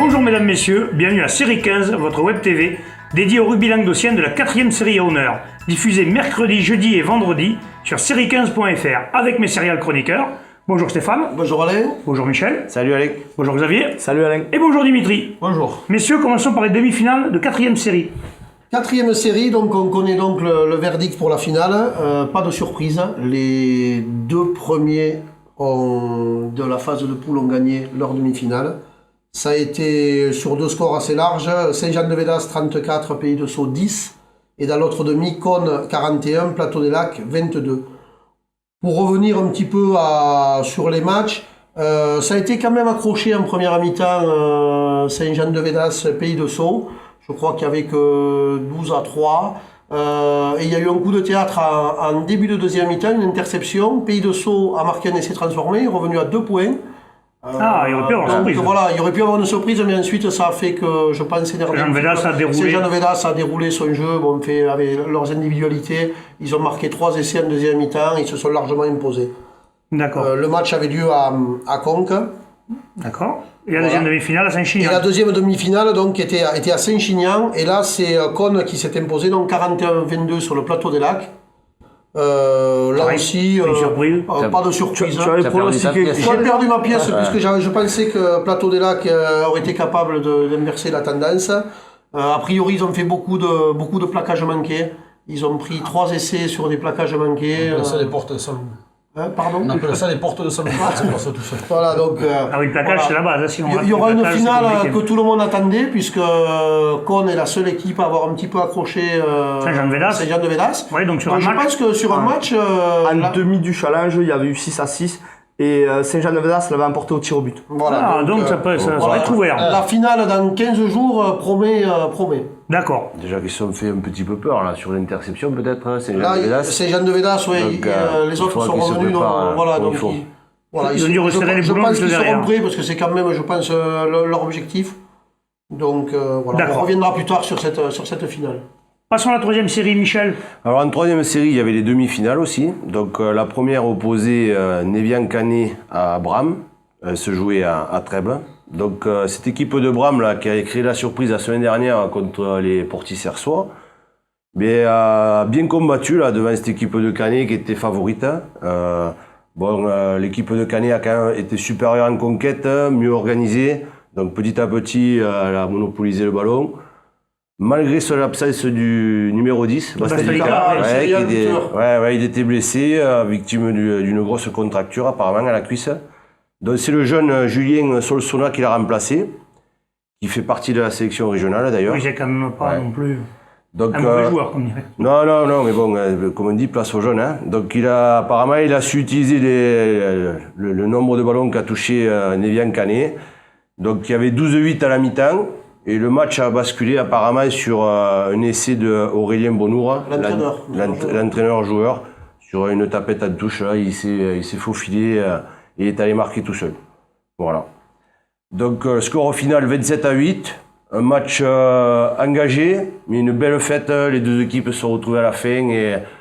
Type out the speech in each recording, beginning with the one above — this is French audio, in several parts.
Bonjour mesdames, messieurs, bienvenue à Série 15, votre web TV, dédiée au rugby languedocien de la 4e série à honneur, diffusée mercredi, jeudi et vendredi sur série15.fr avec mes serial chroniqueurs. Bonjour Stéphane. Bonjour Alain. Bonjour Michel. Salut Alain. Bonjour Xavier. Salut Alain. Et bonjour Dimitri. Bonjour. Messieurs, commençons par les demi-finales de 4e série. 4e série, donc on connaît donc le verdict pour la finale. Pas de surprise, les deux premiers de la phase de poule ont gagné leur demi-finale. Ça a été sur deux scores assez larges, Saint-Jean-de-Védas 34, Pays de Sceaux 10, et dans l'autre demi, Cône 41, Plateau des Lacs 22. Pour revenir un petit peu sur les matchs, ça a été quand même accroché en première mi-temps, Saint-Jean-de-Védas, Pays de Sceaux. Je crois qu'il n'y avait que 12-3. Et il y a eu un coup de théâtre en début de deuxième mi-temps, une interception. Pays de Sceaux a marqué un essai transformé, revenu à 2 points. Il aurait pu avoir une surprise. Voilà, il aurait pu avoir une surprise, mais ensuite ça a fait que, je pense, Saint-Jean-de-Védas a déroulé son jeu, avec leurs individualités. Ils ont marqué 3 essais en deuxième mi-temps, ils se sont largement imposés. D'accord. Le match avait lieu à Conques. D'accord. Et la deuxième demi-finale à Saint-Chinian. Et la deuxième demi-finale donc était à Saint-Chinian. Et là, c'est Cône qui s'est imposé, donc 41-22 sur le Plateau des Lacs. Là aussi, pas de surprise. J'ai perdu ma pièce puisque je pensais que Plateau des Lacs aurait été capable d'inverser la tendance. A priori, ils ont fait beaucoup de plaquages manqués. Ils ont pris 3 essais sur des plaquages manqués. Ça, les portes de salon. Pardon ? On appelle ça les portes de salon. C'est pas ça tout seul. Voilà, donc. Ah oui, le plaquage, c'est la base. Sinon, il y aura une finale que tout le monde attendait, puisque Cône est la seule équipe à avoir un petit peu accroché Saint-Jean-de-Védas. Oui, donc sur un match. Je pense que sur un match. En demi du challenge, il y avait eu 6-6. Et Saint-Jean-de-Védas l'avait emporté au tir au but. Voilà, donc ça va être ouvert. La finale dans 15 jours promet. D'accord. Déjà qu'ils se sont fait un petit peu peur là, sur l'interception peut-être, Saint-Jean-de-Védas. Saint-Jean-de-Védas, oui. Les autres sont revenus. Ils ont dû resserrer les boulons juste derrière. Je pense qu'ils seront prêts parce que c'est quand même, je pense, leur objectif. Donc voilà, on reviendra plus tard sur cette finale. Passons à la 3e série, Michel. Alors en 3e série, il y avait les demi-finales aussi. Donc la première opposait Névian-Canet à Bram. Elle se jouait à Trèbes. Donc cette équipe de Bram là, qui a créé la surprise la semaine dernière contre les Portis Sersois, a bien combattu là, devant cette équipe de Canet qui était favorite. L'équipe de Canet a quand même été supérieure en conquête, mieux organisée. Donc petit à petit, elle a monopolisé le ballon. Malgré l'absence du numéro 10, il était blessé, victime d'une grosse contracture apparemment à la cuisse. Donc c'est le jeune Julien Solsona qui l'a remplacé, qui fait partie de la sélection régionale d'ailleurs. Oui, j'ai quand même pas non plus donc, un mauvais joueur, comme dirait. Non, mais bon, comme on dit, place aux jeunes. Hein. Donc apparemment, il a su utiliser le nombre de ballons qu'a touché Névian-Canet. Donc il y avait 12-8 à la mi-temps. Et le match a basculé apparemment sur un essai d'Aurélien Bonour, l'entraîneur-joueur, sur une tapette à touche. Là, il s'est faufilé et est allé marquer tout seul. Voilà. Donc score au final 27-8. Un match engagé, mais une belle fête. Les deux équipes se sont retrouvées à la fin.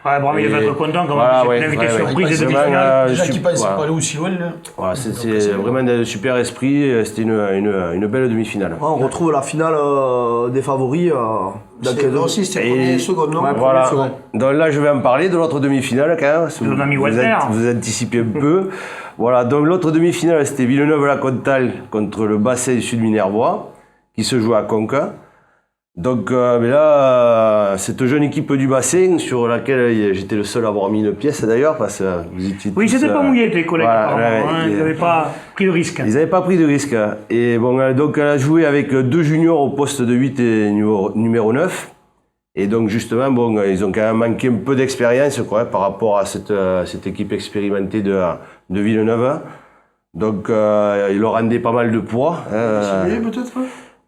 Bram, il va être content quand même. L'invité surprise des demi-finales. Déjà qu'ils ne pensaient pas aller aussi loin. Voilà, c'est vraiment un super esprit. C'était une belle demi-finale. On retrouve la finale des favoris. C'était premier et second, non ? Voilà. Donc là, je vais en parler de l'autre demi-finale quand même. Vous anticipez un peu. Voilà, donc l'autre demi-finale, c'était Villeneuve-la-Comtale contre le Bassin Sud-Minervois, qui se joue à Conques. Donc cette jeune équipe du bassin, sur laquelle j'étais le seul à avoir mis une pièce d'ailleurs, parce que vous étiez tous... Oui, c'était pas mouillé tes collègues, ils n'avaient pas pris de risque. Ils n'avaient pas pris de risque. Et bon, donc elle a joué avec 2 juniors au poste de 8 et numéro 9. Et donc justement, ils ont quand même manqué un peu d'expérience par rapport à cette équipe expérimentée de Villeneuve. Donc ils leur rendaient pas mal de poids. Simulé peut-être ?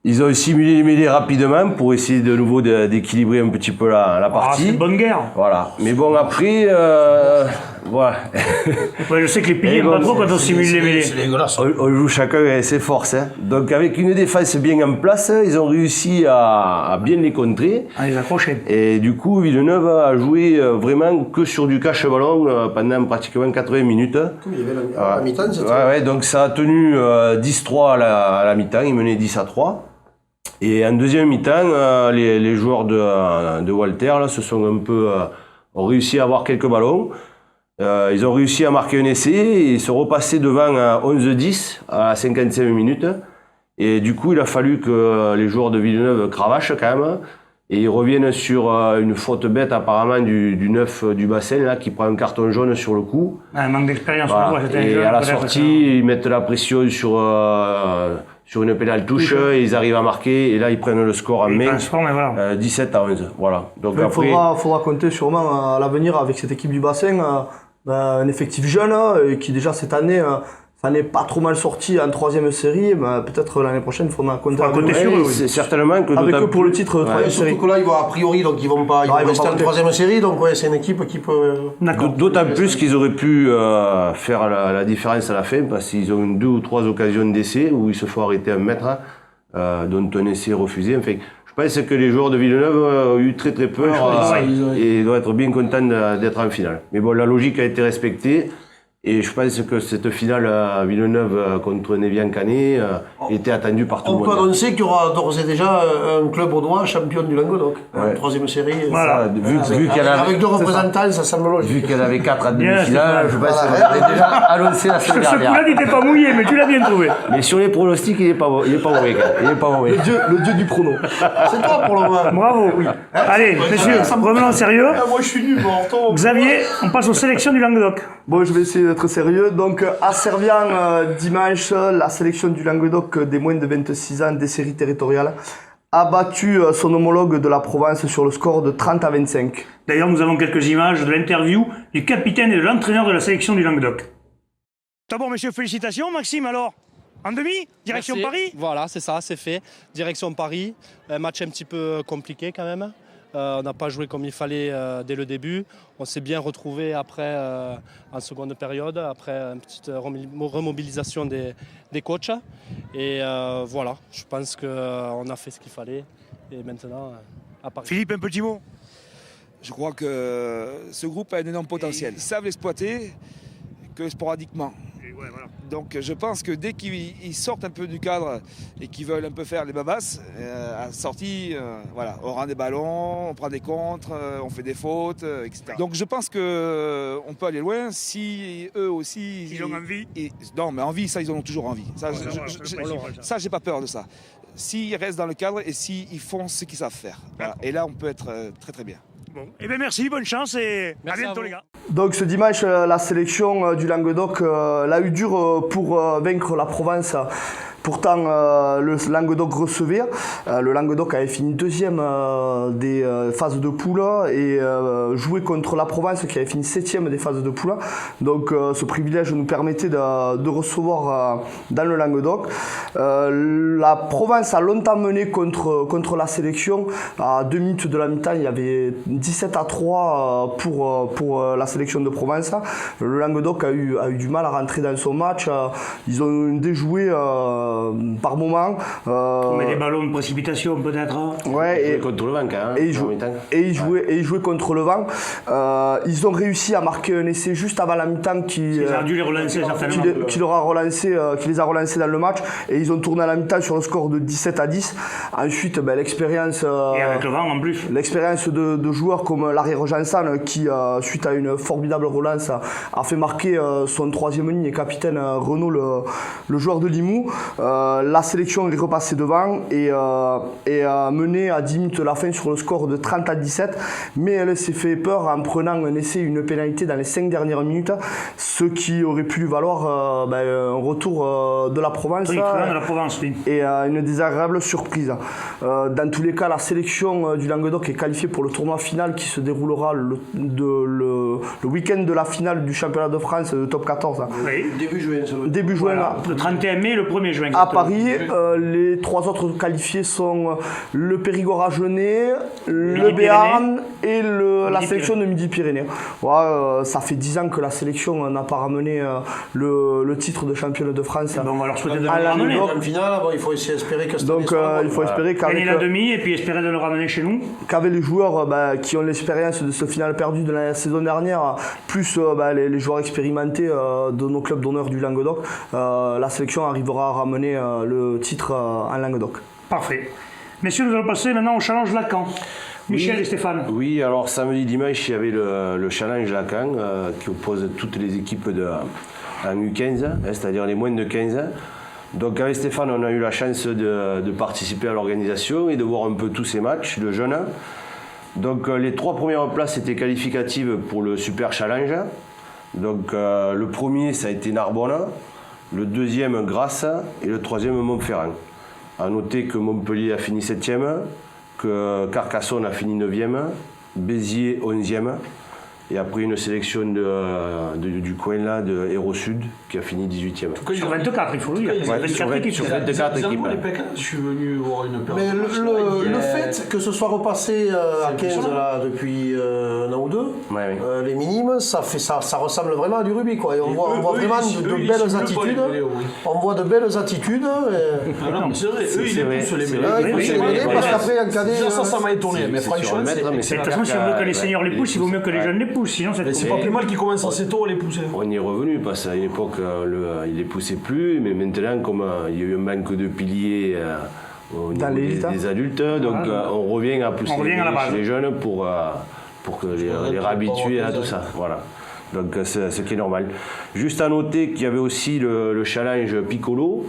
Ils ont simulé les mêlées rapidement pour essayer de nouveau d'équilibrer un petit peu la partie. C'est une bonne guerre. Voilà. Mais bon, après, Voilà. Ouais, je sais que les piliers n'aiment pas trop quand on simule les mêlées. C'est dégueulasse. On joue chacun avec ses forces. Hein. Donc avec une défense bien en place, ils ont réussi à bien les contrer. À les accrocher. Et du coup, Villeneuve a joué vraiment que sur du cache-ballon pendant pratiquement 80 minutes. Il y avait la mi-temps, c'était... Ouais, donc ça a tenu 10-3 à la mi-temps, ils menaient 10-3. Et en deuxième mi-temps, les joueurs de Walter là, ont réussi à avoir quelques ballons. Ils ont réussi à marquer un essai et ils sont repassés devant à 11-10 à la 55e minute. Et du coup, il a fallu que les joueurs de Villeneuve cravachent quand même. Et ils reviennent sur une faute bête apparemment du 9 du bassin là, qui prend un carton jaune sur le coup. Un manque d'expérience. Voilà. Et à la sortie, ils mettent la pression sur une pénale touche, et ils arrivent à marquer, et là ils prennent le score en main, 17-11. Voilà. Donc Il après, faudra compter sûrement à l'avenir avec cette équipe du bassin, un effectif jeune, et qui déjà cette année, ça n'est pas trop mal sorti en troisième série, mais peut-être l'année prochaine il faudra compter sur eux. c'est certainement que avec eux pour le titre de troisième série. Surtout que là, ils vont a priori, donc ils vont rester en troisième série, donc ouais, c'est une équipe qui peut... D'autant plus qu'ils auraient pu faire la différence à la fin, parce qu'ils ont 2 ou 3 occasions d'essai où ils se font arrêter 1 mètre, dont un essai refusé. Enfin, je pense que les joueurs de Villeneuve ont eu très très peur et doivent être bien contents d'être en finale. Mais bon, la logique a été respectée. Et je pense que cette finale à Villeneuve contre Névian-Canet était attendue par tout le monde. On peut annoncer qu'il y aura d'ores et déjà un club audois champion du Languedoc, en troisième série. Voilà. Avec 2 représentants, ça semble logique. Vu qu'elle avait 4 à demi-finale, je pense qu'elle avait déjà annoncé la semaine Ce dernière. coup-là, il n'était pas mouillé, mais tu l'as bien trouvé. Mais sur les pronostics, il est pas mauvais. Il est pas mauvais. Le dieu du prono. C'est toi pour le moment. Bravo. Allez, messieurs, revenons au sérieux. Moi je suis nul, bon, Xavier, on passe aux sélections du Languedoc. Bon, je vais essayer d'être sérieux. Donc, à Servian, dimanche, la sélection du Languedoc des moins de 26 ans des séries territoriales a battu son homologue de la Provence sur le score de 30-25. D'ailleurs, nous avons quelques images de l'interview du capitaine et de l'entraîneur de la sélection du Languedoc. D'abord, messieurs, félicitations. Maxime, alors, en demi, direction Merci. Paris. Voilà, c'est ça, c'est fait. Direction Paris. Un match un petit peu compliqué quand même. On n'a pas joué comme il fallait dès le début. On s'est bien retrouvé après, en seconde période, après une petite remobilisation des coachs. Et voilà, je pense qu'on a fait ce qu'il fallait. Et maintenant, à Paris. Philippe, un petit mot. Je crois que ce groupe a un énorme potentiel. Ils savent l'exploiter que sporadiquement. Donc je pense que dès qu'ils sortent un peu du cadre et qu'ils veulent un peu faire les babasses, à la sortie, voilà, on rend des ballons, on prend des contres, on fait des fautes, etc. Donc je pense qu'on peut aller loin si eux aussi... Ils ont envie. Non, mais envie, ça ils en ont toujours envie. Ça, j'ai pas peur de ça. S'ils restent dans le cadre et s'ils font ce qu'ils savent faire. Voilà. Et là, on peut être très très bien. Bon, eh bien merci, bonne chance et Merci à bientôt à vous. les gars. Donc, ce dimanche, la sélection du Languedoc l'a eu dur pour vaincre la Provence. Pourtant, le Languedoc recevait. Le Languedoc avait fini deuxième des phases de poule et jouait contre la Provence qui avait fini septième des phases de poule. Donc, ce privilège nous permettait de recevoir dans le Languedoc. La Provence a longtemps mené contre la sélection. À 2 minutes de la mi-temps, il y avait 17-3 pour la sélection de Provence. Le Languedoc a eu du mal à rentrer dans son match. Ils ont déjoué par moment. On met des ballons de précipitation peut-être. Ouais, et contre le vent, hein, ils jouaient contre le vent. Ils ont réussi à marquer un essai juste avant la mi-temps qui Ils ont dû les relancer certainement. qui les a relancés dans le match, et ils ont tourné à la mi-temps sur un score de 17-10. Ensuite, l'expérience Et avec le vent en plus. L'expérience de joueurs comme l'arrière Janssen qui, suite à une formidable relance, a fait marquer son troisième ligne et capitaine Renaud, le joueur de Limoux. La sélection est repassée devant et a mené à 10 minutes de la fin sur le score de 30-17, mais elle s'est fait peur en prenant un essai et une pénalité dans les 5 dernières minutes, ce qui aurait pu lui valoir un retour de la Provence De la Provence, oui. et une désagréable surprise. Dans tous les cas, la sélection du Languedoc est qualifiée pour le tournoi final qui se déroulera le week-end de la finale du championnat de France de top 14. Oui. Début juin. Début juin. Voilà. Le 31 mai, le 1er juin. exactement. Paris. Les 3 autres qualifiés sont le Périgord Agenais, le Béarn et la sélection de Midi-Pyrénées. Ouais, ça fait 10 ans que la sélection n'a pas ramené le titre de championne de France. Bon, on va leur souhaiter de le à la ramener. Languedoc. En finale, bon, il faut essayer d'espérer que cette année Donc sera bonne. il faut espérer Gagner la demi et puis espérer de le ramener chez nous. qu'avec les joueurs qui ont l'expérience de ce final perdu de la saison dernière, plus les joueurs expérimentés de nos clubs d'honneur du Languedoc, la sélection arrivera à ramener le titre en Languedoc. Parfait. Messieurs, nous allons passer maintenant au challenge Lacan. Michel et Stéphane. Oui, alors samedi, dimanche, il y avait le challenge Lacan qui oppose toutes les équipes en U15, c'est-à-dire les moins de 15 ans. Donc avec Stéphane, on a eu la chance de participer à l'organisation et de voir un peu tous ces matchs de jeunes. Donc les 3 premières places étaient qualificatives pour le Super Challenge. Donc le premier, ça a été Narbonne, le deuxième, Grasse et le troisième, Montferrand. A noter que Montpellier a fini 7e, que Carcassonne a fini 9e, Béziers 11e. Et après une sélection du coin là, de Hérault Sud, qui a fini 18e. Sur 24, il faut le dire. Ouais, 24 sur équipes. sur 24 équipes. Je suis venu voir une Mais le fait que ce soit repassé à 15 là, depuis un an ou deux, Ouais. les minimes, ça ressemble vraiment à du rugby, quoi. Et on voit vraiment de belles attitudes. On voit de belles attitudes. Ah non, mais c'est vrai, eux, C'est ils vrai, poussent les c'est mêlés. vrai. Il faut se les mêler parce qu'après, en cadet. Déjà, ça m'a étonné, mais c'est sur franchement, le mètre, mais De toute façon, si on veut que les seniors les poussent, il vaut mieux que les jeunes les poussent. Sinon, c'est pas plus mal qu'ils commencent assez tôt à les pousser. On y est revenu parce qu'à une époque, il les poussait plus, mais maintenant, comme il y a eu un manque de piliers au niveau des adultes, donc on revient à pousser les jeunes pour que les réhabituer à tout ça. Voilà. Donc c'est ce qui est normal. Juste à noter qu'il y avait aussi le challenge Piccolo,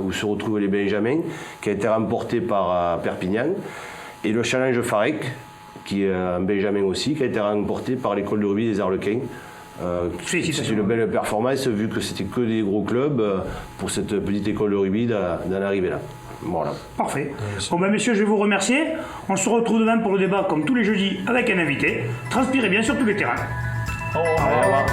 où se retrouvent les Benjamins, qui a été remporté par Perpignan, et le challenge Farek, qui est un Benjamin aussi, qui a été remporté par l'école de rugby des Arlequins. C'est une belle performance vu que c'était que des gros clubs pour cette petite école de rugby d'en arriver là. Voilà. Parfait. Bon ben messieurs, je vais vous remercier. On se retrouve demain pour le débat comme tous les jeudis avec un invité. Transpirez bien sur tous les terrains. Au revoir.